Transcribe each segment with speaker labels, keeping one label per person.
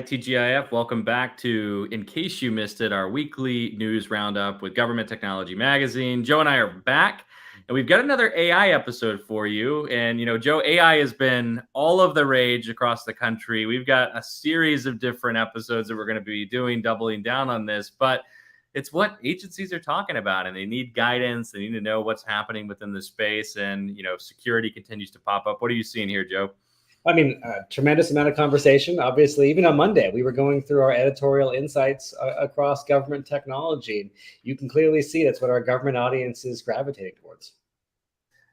Speaker 1: TGIF. Welcome back to, in case you missed it, our weekly news roundup with Government Technology Magazine. Joe and I are back, and we've got another AI episode for you. And, Joe, AI has been all of the rage across the country. We've got a series of different episodes that we're going to be doing, doubling down on this. But it's what agencies are talking about, and they need guidance. They need to know what's happening within the space. And, security continues to pop up. What are you seeing here, Joe?
Speaker 2: I mean, a tremendous amount of conversation. Obviously, even on Monday, we were going through our editorial insights across government technology. You can clearly see that's what our government audience is gravitating towards.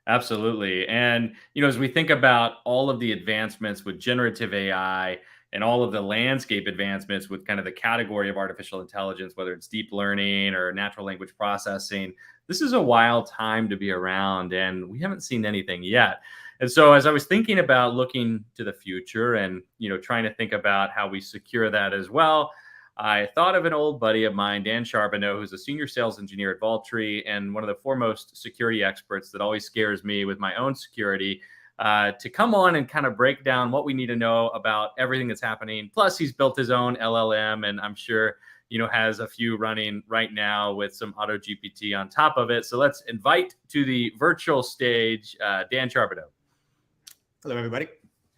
Speaker 1: Absolutely. And, as we think about all of the advancements with generative AI and all of the landscape advancements with kind of the category of artificial intelligence, whether it's deep learning or natural language processing, this is a wild time to be around, and we haven't seen anything yet. And so as I was thinking about looking to the future and, trying to think about how we secure that as well, I thought of an old buddy of mine, Dan Charboneau, who's a senior sales engineer at Vaultree and one of the foremost security experts that always scares me with my own security, to come on and kind of break down what we need to know about everything that's happening. Plus, he's built his own LLM, and I'm sure, has a few running right now with some auto GPT on top of it. So let's invite to the virtual stage, Dan Charboneau.
Speaker 3: Hello, everybody.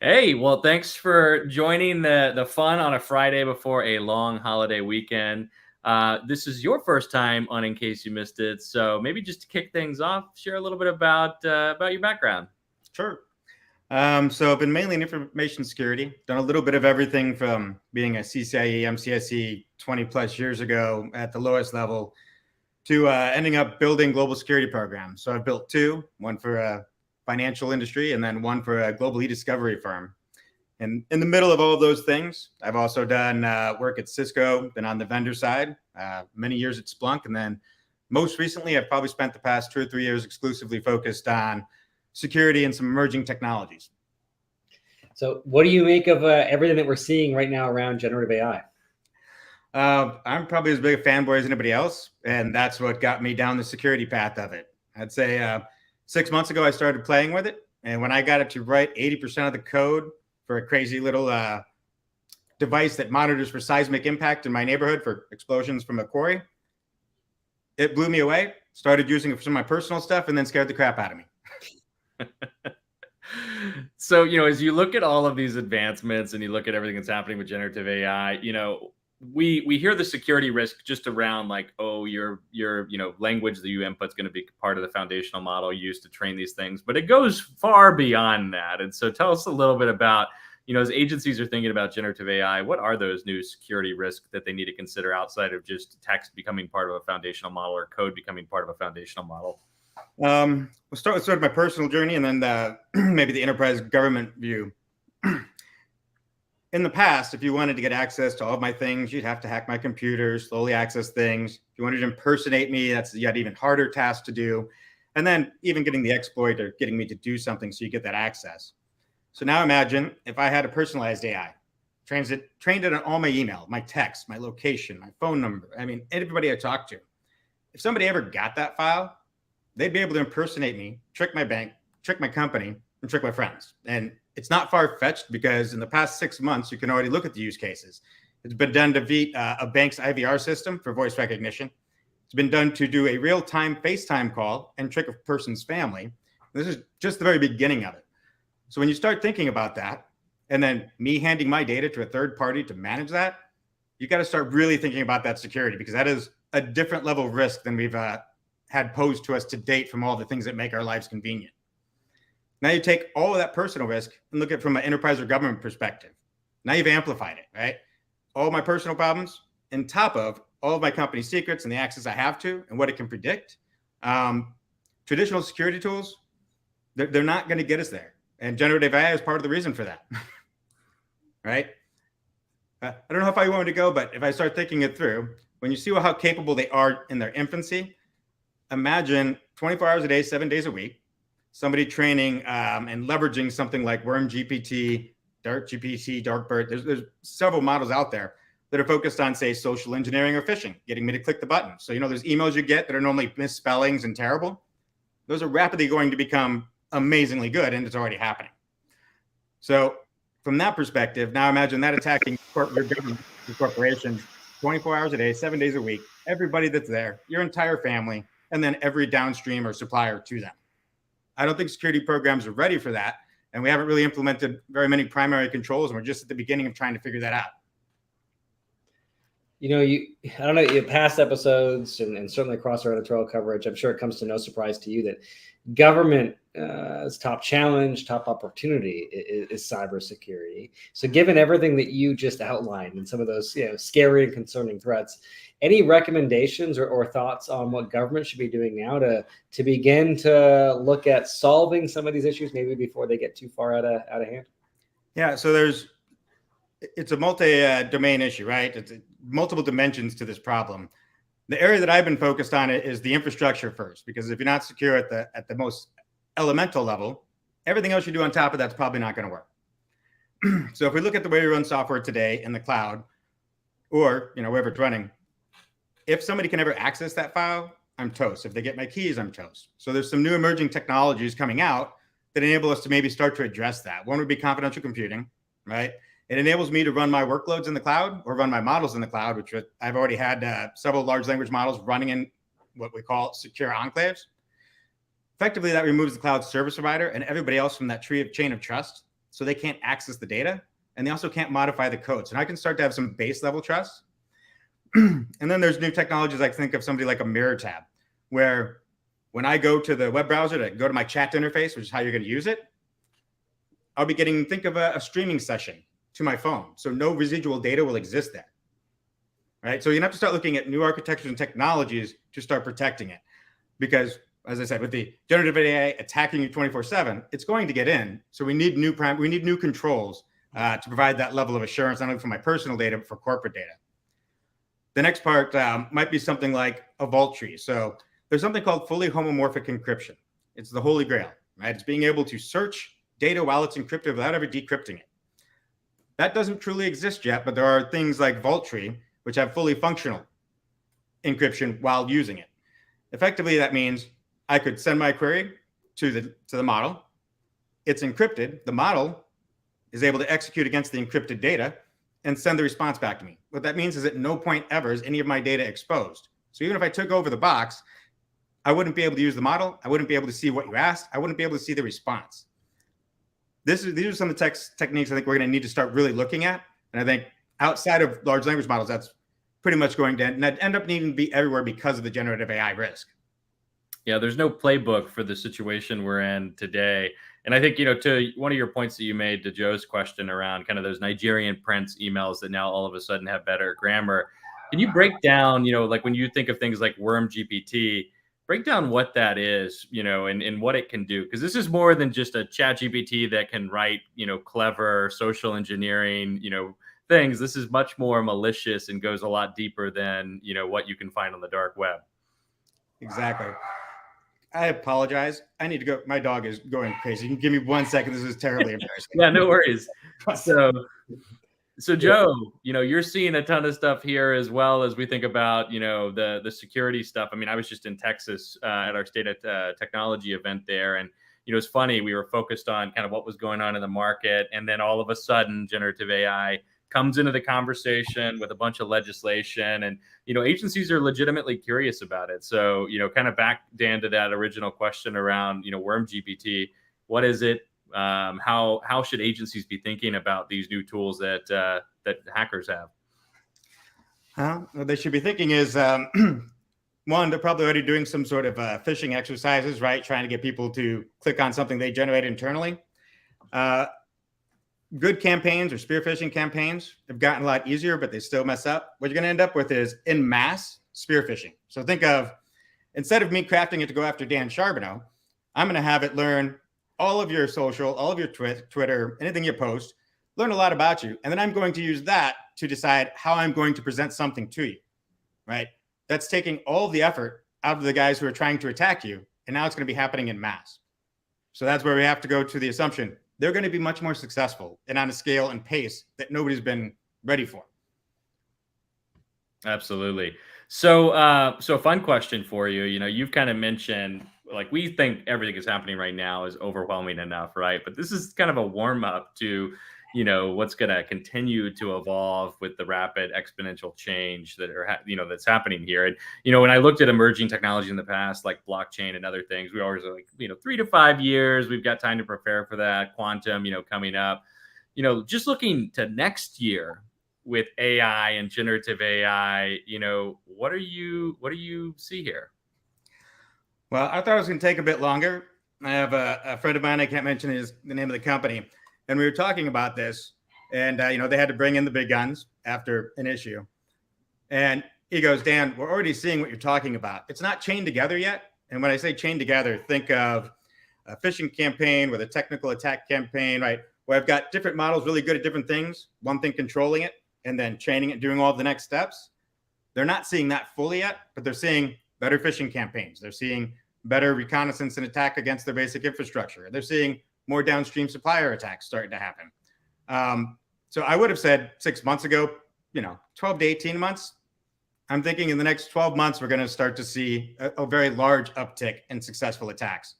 Speaker 1: Hey, well, thanks for joining the fun on a Friday before a long holiday weekend. This is your first time on In Case You Missed It, so maybe just to kick things off, share a little bit about your background.
Speaker 3: Sure. So I've been mainly in information security, done a little bit of everything from being a CCIE, MCSE 20 plus years ago at the lowest level to ending up building global security programs. So I've built two, one for financial industry, and then one for a global e-discovery firm. And in the middle of all of those things, I've also done work at Cisco, been on the vendor side, many years at Splunk. And then most recently, I've probably spent the past 2 or 3 years exclusively focused on security and some emerging technologies.
Speaker 2: So what do you make of everything that we're seeing right now around generative AI?
Speaker 3: I'm probably as big a fanboy as anybody else, and that's what got me down the security path of it. I'd say 6 months ago, I started playing with it. And when I got it to write 80% of the code for a crazy little device that monitors for seismic impact in my neighborhood for explosions from a quarry, it blew me away. Started using it for some of my personal stuff and then scared the crap out of me.
Speaker 1: So, as you look at all of these advancements and you look at everything that's happening with generative AI, we hear the security risk just around like, oh, your language that you input is going to be part of the foundational model used to train these things, but it goes far beyond that. And so tell us a little bit about, as agencies are thinking about generative AI, what are those new security risks that they need to consider outside of just text becoming part of a foundational model or code becoming part of a foundational model?
Speaker 3: We'll start with sort of my personal journey and then maybe the enterprise government view. In the past, if you wanted to get access to all of my things, you'd have to hack my computer, slowly access things. If you wanted to impersonate me, that's yet even harder task to do. And then even getting the exploit or getting me to do something so you get that access. So now imagine if I had a personalized AI, trained it on all my email, my text, my location, my phone number. I mean, everybody I talk to. If somebody ever got that file, they'd be able to impersonate me, trick my bank, trick my company, and trick my friends. And it's not far-fetched because in the past 6 months, you can already look at the use cases. It's been done to beat a bank's IVR system for voice recognition. It's been done to do a real-time FaceTime call and trick a person's family. This is just the very beginning of it. So when you start thinking about that, and then me handing my data to a third party to manage that, you got to start really thinking about that security, because that is a different level of risk than we've had posed to us to date from all the things that make our lives convenient. Now you take all of that personal risk and look at it from an enterprise or government perspective. Now you've amplified it, right? All my personal problems on top of all of my company secrets and the access I have to and what it can predict. Traditional security tools, they're not going to get us there. And generative AI is part of the reason for that, right? I don't know how far you want me to go, but if I start thinking it through, when you see how capable they are in their infancy, imagine 24 hours a day, 7 days a week, somebody training and leveraging something like Worm GPT, Dark GPT, Darkbird. There's several models out there that are focused on, say, social engineering or phishing, getting me to click the button. So, there's emails you get that are normally misspellings and terrible. Those are rapidly going to become amazingly good, and it's already happening. So from that perspective, now imagine that attacking your government, your corporations, 24 hours a day, 7 days a week, everybody that's there, your entire family, and then every downstream or supplier to them. I don't think security programs are ready for that. And we haven't really implemented very many primary controls. And we're just at the beginning of trying to figure that out.
Speaker 2: I don't know, in past episodes and certainly across our editorial coverage, I'm sure it comes to no surprise to you that government's top challenge, top opportunity is cybersecurity. So given everything that you just outlined and some of those scary and concerning threats, any recommendations or thoughts on what government should be doing now to begin to look at solving some of these issues, maybe before they get too far out of hand?
Speaker 3: Yeah, so it's a multi-domain issue, right? It's multiple dimensions to this problem. The area that I've been focused on is the infrastructure first, because if you're not secure at the most elemental level, everything else you do on top of that's probably not going to work. So if we look at the way we run software today in the cloud, or wherever it's running, if somebody can ever access that file, I'm toast. If they get my keys, I'm toast. So there's some new emerging technologies coming out that enable us to maybe start to address that. One would be confidential computing, right? It enables me to run my workloads in the cloud or run my models in the cloud, which I've already had several large language models running in what we call secure enclaves. Effectively, that removes the cloud service provider and everybody else from that chain of trust, so they can't access the data, and they also can't modify the code. So now I can start to have some base level trust. And then there's new technologies. I think of somebody like a mirror tab, where when I go to the web browser to go to my chat interface, which is how you're going to use it, I'll be think of a streaming session to my phone. So no residual data will exist there, right? So you have to start looking at new architectures and technologies to start protecting it. Because as I said, with the generative AI attacking you 24/7, it's going to get in. So we need new controls to provide that level of assurance, not only for my personal data, but for corporate data. The next part might be something like a vault tree. So there's something called fully homomorphic encryption. It's the holy grail, right? It's being able to search data while it's encrypted without ever decrypting it. That doesn't truly exist yet, but there are things like vault tree, which have fully functional encryption while using it. Effectively, that means I could send my query to the model. It's encrypted. The model is able to execute against the encrypted data and send the response back to me. What that means is at no point ever is any of my data exposed. So even if I took over the box, I wouldn't be able to use the model. I wouldn't be able to see what you asked. I wouldn't be able to see the response. These are some of the techniques I think we're going to need to start really looking at. And I think outside of large language models, that's pretty much going to end up needing to be everywhere because of the generative AI risk.
Speaker 1: Yeah, there's no playbook for the situation we're in today. And I think, to one of your points that you made to Joe's question around kind of those Nigerian prince emails that now all of a sudden have better grammar. Can you break down, like when you think of things like Worm GPT, break down what that is, and what it can do? Because this is more than just a chat GPT that can write, clever social engineering, things. This is much more malicious and goes a lot deeper than, what you can find on the dark web.
Speaker 3: Exactly. I apologize. I need to go. My dog is going crazy. You can give me 1 second. This is terribly embarrassing.
Speaker 1: Yeah, no worries. So Joe, you're seeing a ton of stuff here as well as we think about, the security stuff. I mean, I was just in Texas at our state of technology event there. And, it's funny, we were focused on kind of what was going on in the market. And then all of a sudden, generative AI comes into the conversation with a bunch of legislation, and agencies are legitimately curious about it. So kind of back, Dan, to that original question around Worm GPT. What is it? How should agencies be thinking about these new tools that hackers have?
Speaker 3: What they should be thinking is one, they're probably already doing some sort of phishing exercises, right? Trying to get people to click on something they generate internally. Good campaigns or spear phishing campaigns have gotten a lot easier, but they still mess up. What you're going to end up with is en masse spear phishing. So think of, instead of me crafting it to go after Dan Charboneau, I'm going to have it learn all of your social, all of your Twitter, anything you post, learn a lot about you. And then I'm going to use that to decide how I'm going to present something to you, right? That's taking all the effort out of the guys who are trying to attack you. And now it's going to be happening in mass. So that's where we have to go to the assumption they're going to be much more successful and on a scale and pace that nobody's been ready for.
Speaker 1: Absolutely. So fun question for you. You've kind of mentioned, like, we think everything is happening right now is overwhelming enough, right? But this is kind of a warm up to, what's going to continue to evolve with the rapid exponential change that that's happening here. And when I looked at emerging technology in the past, like blockchain and other things, we always are like 3 to 5 years, we've got time to prepare for that. Quantum coming up, just looking to next year with AI and generative AI, what do you see here?
Speaker 3: Well, I thought it was going to take a bit longer. I have a friend of mine, I can't mention the name of the company, and we were talking about this, and they had to bring in the big guns after an issue. And he goes, Dan, we're already seeing what you're talking about. It's not chained together yet. And when I say chained together, think of a phishing campaign with a technical attack campaign, right? Where I've got different models really good at different things, one thing controlling it, and then chaining it, doing all the next steps. They're not seeing that fully yet, but they're seeing better phishing campaigns. They're seeing better reconnaissance and attack against their basic infrastructure. They're seeing more downstream supplier attacks starting to happen. So I would have said 6 months ago, 12 to 18 months. I'm thinking in the next 12 months, we're going to start to see a very large uptick in successful attacks.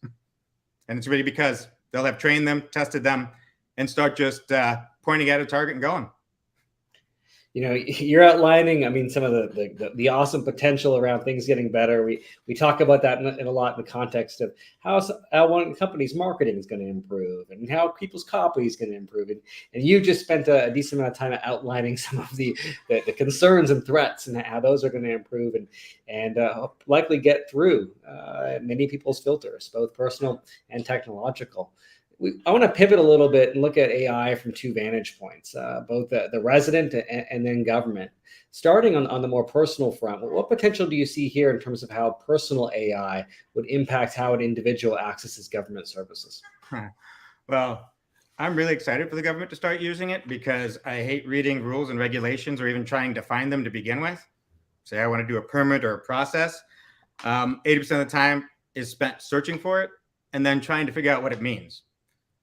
Speaker 3: And it's really because they'll have trained them, tested them, and start just pointing at a target and going.
Speaker 2: You're outlining, some of the awesome potential around things getting better. We talk about that in a lot in the context of how one company's marketing is going to improve and how people's copy is going to improve. And you just spent a decent amount of time outlining some of the concerns and threats and how those are going to improve and likely get through many people's filters, both personal and technological. I want to pivot a little bit and look at AI from two vantage points, both the resident and then government. Starting on the more personal front, what potential do you see here in terms of how personal AI would impact how an individual accesses government services?
Speaker 3: Well, I'm really excited for the government to start using it because I hate reading rules and regulations or even trying to find them to begin with. Say I want to do a permit or a process. 80% of the time is spent searching for it and then trying to figure out what it means.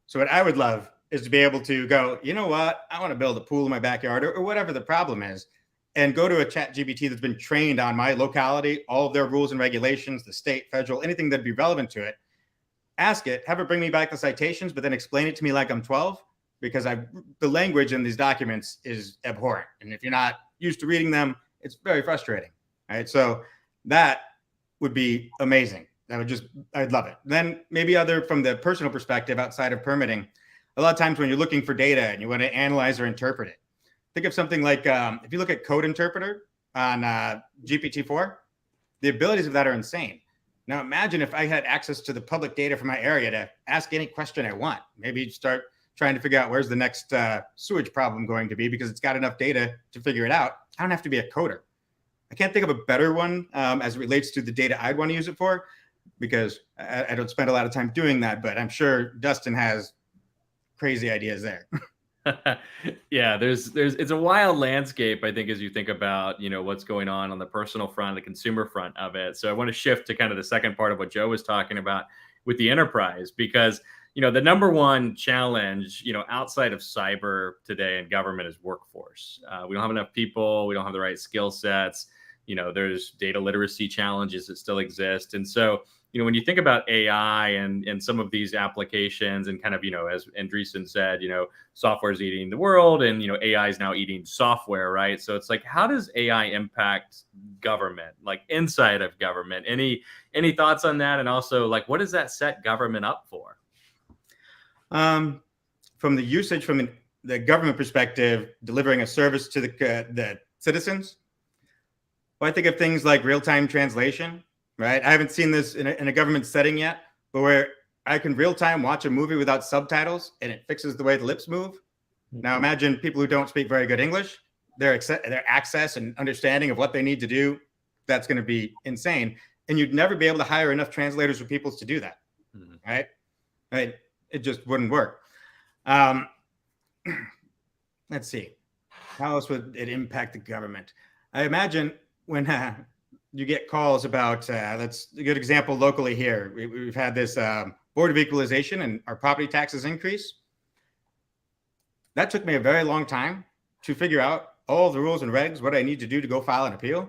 Speaker 3: So what I would love is to be able to go, you know what, I want to build a pool in my backyard or whatever the problem is, and go to a chat GPT that's been trained on my locality, all of their rules and regulations, the state, federal, anything that'd be relevant to it, ask it, have it bring me back the citations, but then explain it to me like I'm 12, because the language in these documents is abhorrent. And if you're not used to reading them, it's very frustrating. Right. So that would be amazing. I'd love it. Then maybe from the personal perspective, outside of permitting, a lot of times when you're looking for data and you want to analyze or interpret it, think of something like if you look at Code Interpreter on GPT-4, the abilities of that are insane. Now imagine if I had access to the public data from my area to ask any question I want. Maybe start trying to figure out where's the next sewage problem going to be because it's got enough data to figure it out. I don't have to be a coder. I can't think of a better one as it relates to the data I'd want to use it for, because I don't spend a lot of time doing that, but I'm sure Dustin has crazy ideas there.
Speaker 1: Yeah, it's a wild landscape, I think, as you think about, what's going on the personal front, the consumer front of it. So I want to shift to kind of the second part of what Joe was talking about with the enterprise, because, the number one challenge, outside of cyber today in government is workforce. We don't have enough people. We don't have the right skill sets. There's data literacy challenges that still exist. And so, when you think about AI and some of these applications and kind of, as Andreessen said, software is eating the world and, AI is now eating software, right? So it's like, how does AI impact government, like inside of government? Any thoughts on that? And also, like, what does that set government up for?
Speaker 3: From the usage, from the government perspective, delivering a service to the citizens, well, I think of things like real-time translation, right? I haven't seen this in a government setting yet, but where I can real-time watch a movie without subtitles and it fixes the way the lips move. Now imagine people who don't speak very good English, their access and understanding of what they need to do, that's going to be insane. And you'd never be able to hire enough translators or people to do that, right? It just wouldn't work. Let's see. How else would it impact the government? I imagine when you get calls about, that's a good example locally here. We've had this Board of Equalization and our property taxes increase. That took me a very long time to figure out all the rules and regs, what I need to do to go file an appeal.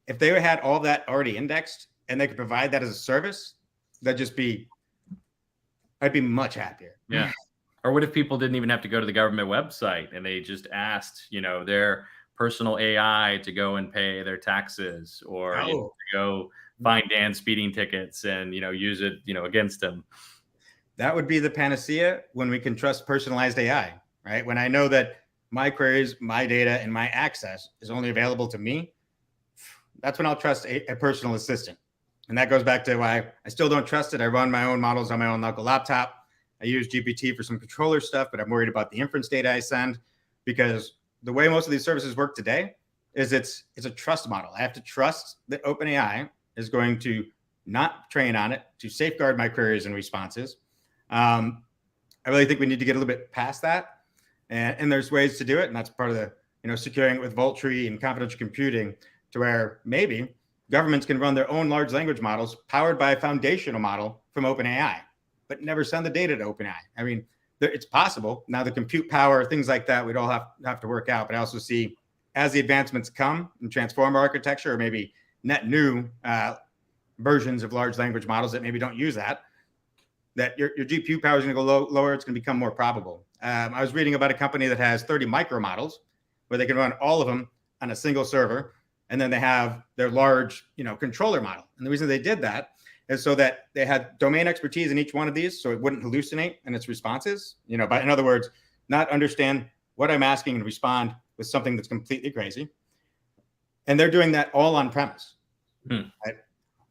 Speaker 3: If they had all that already indexed and they could provide that as a service, I'd be much happier.
Speaker 1: Yeah. Or what if people didn't even have to go to the government website and they just asked, their personal AI to go and pay their taxes, or
Speaker 3: Oh,
Speaker 1: to go find Dan speeding tickets and, use it, against him.
Speaker 3: that would be the panacea when we can trust personalized AI, right? When I know that my queries, my data, and my access is only available to me, that's when I'll trust a personal assistant. And that goes back to why I still don't trust it. I run my own models on my own local laptop. I use GPT for some controller stuff, but I'm worried about the inference data I send, because the way most of these services work today is it's a trust model. I have to trust that OpenAI is going to not train on it to safeguard my queries and responses. I really think we need to get a little bit past that, and there's ways to do it, and that's part of the securing it with Vault Tree and confidential computing, to where maybe governments can run their own large language models powered by a foundational model from OpenAI, but never send the data to OpenAI. I mean, it's possible. Now, the compute power, things like that, we'd all have to work out. But I also see, as the advancements come in transformer architecture, or maybe net new versions of large language models that maybe don't use that your GPU power is going to go lower. It's going to become more probable. I was reading about a company that has 30 micro models where they can run all of them on a single server, and then they have their large, controller model. And the reason they did that is so that they had domain expertise in each one of these, so it wouldn't hallucinate in its responses. But in other words, not understand what I'm asking and respond with something that's completely crazy. And they're doing that all on premise. Right?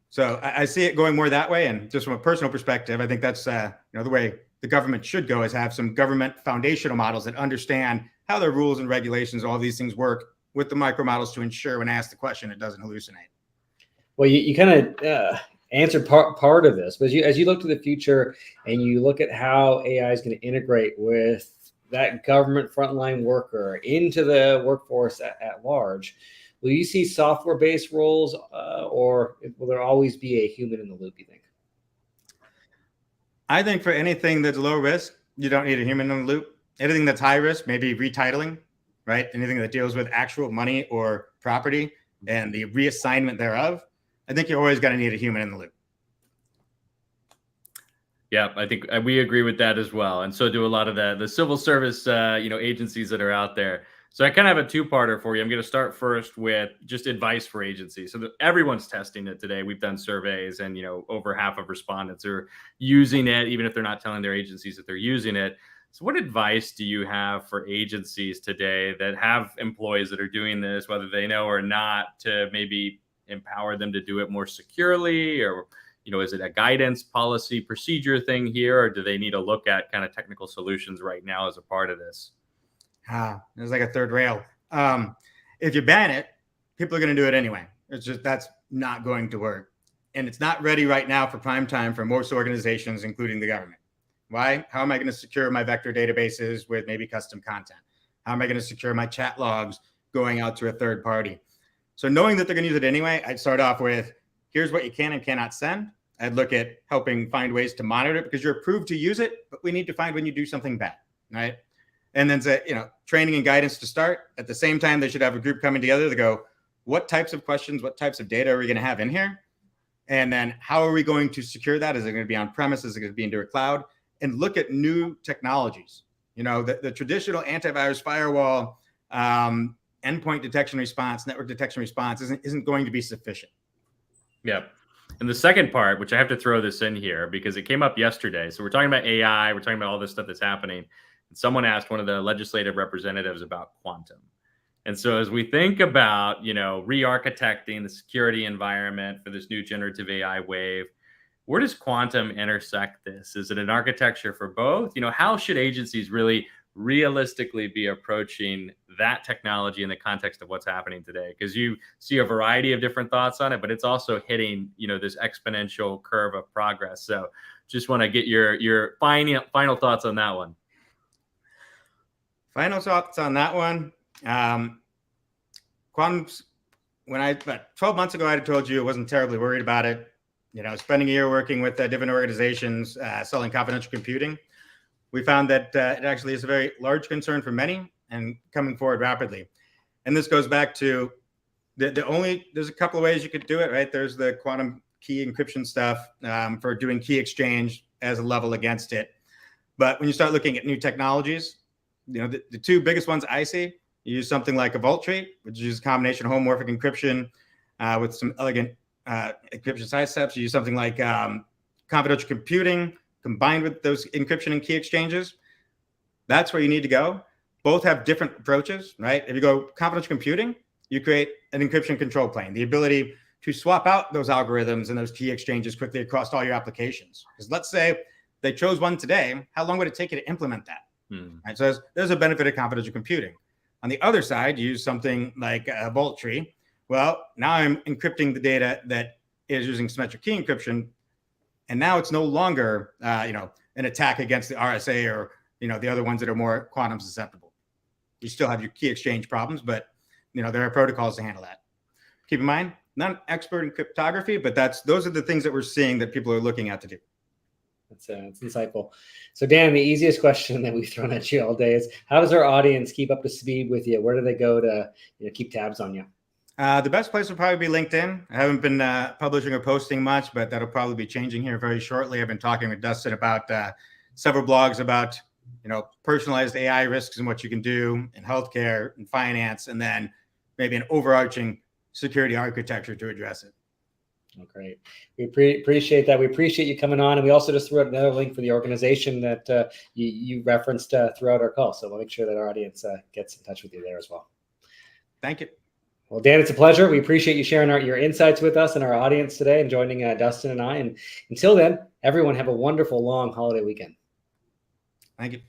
Speaker 3: So I see it going more that way. And just from a personal perspective, I think that's the way the government should go, is have some government foundational models that understand how their rules and regulations, all these things work with the micro models, to ensure when I ask the question, it doesn't hallucinate.
Speaker 2: Well, you kind of answered part of this, but as you look to the future and you look at how AI is going to integrate with that government frontline worker into the workforce at large, will you see software-based roles, or will there always be a human in the loop, you think?
Speaker 3: I think for anything that's low risk, you don't need a human in the loop. Anything that's high risk, maybe retitling, right? Anything that deals with actual money or property and the reassignment thereof, I think you're always going to need a human in the loop.
Speaker 1: Yeah, I think we agree with that as well. And so do a lot of the civil service, agencies that are out there. So I kind of have a two-parter for you. I'm going to start first with just advice for agencies. So everyone's testing it today. We've done surveys, and over half of respondents are using it, even if they're not telling their agencies that they're using it. So what advice do you have for agencies today that have employees that are doing this, whether they know or not, to maybe empower them to do it more securely? Or is it a guidance, policy, procedure thing here, or do they need to look at kind of technical solutions right now as a part of this?
Speaker 3: There's like a third rail. If you ban it, people are going to do it anyway. That's not going to work. And it's not ready right now for prime time for most organizations, including the government. Why? How am I going to secure my vector databases with maybe custom content? How am I going to secure my chat logs going out to a third party? So knowing that they're going to use it anyway, I'd start off with, here's what you can and cannot send. I'd look at helping find ways to monitor it, because you're approved to use it, but we need to find when you do something bad, right? And then say, training and guidance to start. At the same time, they should have a group coming together to go, what types of questions, what types of data are we going to have in here? And then how are we going to secure that? Is it going to be on premise? Is it going to be into a cloud? And look at new technologies. The traditional antivirus firewall, endpoint detection response, network detection response isn't going to be sufficient.
Speaker 1: Yeah. And the second part, which I have to throw this in here because it came up yesterday. So we're talking about AI, we're talking about all this stuff that's happening. And someone asked one of the legislative representatives about quantum. And so as we think about, re-architecting the security environment for this new generative AI wave, where does quantum intersect this? Is it an architecture for both? How should agencies really realistically be approaching that technology in the context of what's happening today? Because you see a variety of different thoughts on it, but it's also hitting, this exponential curve of progress. So just want to get your final thoughts on that one.
Speaker 3: Final thoughts on that one. Quantum's, about 12 months ago, I had told you I wasn't terribly worried about it. Spending a year working with different organizations selling confidential computing, we found that it actually is a very large concern for many and coming forward rapidly. And this goes back to there's a couple of ways you could do it, right? There's the quantum key encryption stuff for doing key exchange as a level against it. But when you start looking at new technologies, the two biggest ones I see, you use something like a vault tree, which uses a combination of homomorphic encryption with some elegant encryption side steps. You use something like confidential computing combined with those encryption and key exchanges. That's where you need to go. Both have different approaches, right? If you go confidential computing, you create an encryption control plane, the ability to swap out those algorithms and those key exchanges quickly across all your applications. Because let's say they chose one today, how long would it take you to implement that? Right? So there's a benefit of confidential computing. On the other side, you use something like a vault tree. Well, now I'm encrypting the data that is using symmetric key encryption, and now it's no longer, an attack against the RSA or the other ones that are more quantum susceptible. You still have your key exchange problems, but there are protocols to handle that. Keep in mind, not an expert in cryptography, but those are the things that we're seeing that people are looking at to do.
Speaker 2: That's insightful. So Dan, the easiest question that we've thrown at you all day is, how does our audience keep up to speed with you? Where do they go to keep tabs on you?
Speaker 3: The best place would probably be LinkedIn. I haven't been publishing or posting much, but that'll probably be changing here very shortly. I've been talking with Dustin about several blogs about personalized AI risks and what you can do in healthcare and finance, and then maybe an overarching security architecture to address it.
Speaker 2: Oh, great. We appreciate that. We appreciate you coming on. And we also just threw out another link for the organization that you referenced throughout our call. So we'll make sure that our audience gets in touch with you there as well.
Speaker 3: Thank you.
Speaker 2: Well, Dan, it's a pleasure. We appreciate you sharing your insights with us and our audience today and joining Dustin and I. And until then, everyone have a wonderful long holiday weekend.
Speaker 3: Thank you.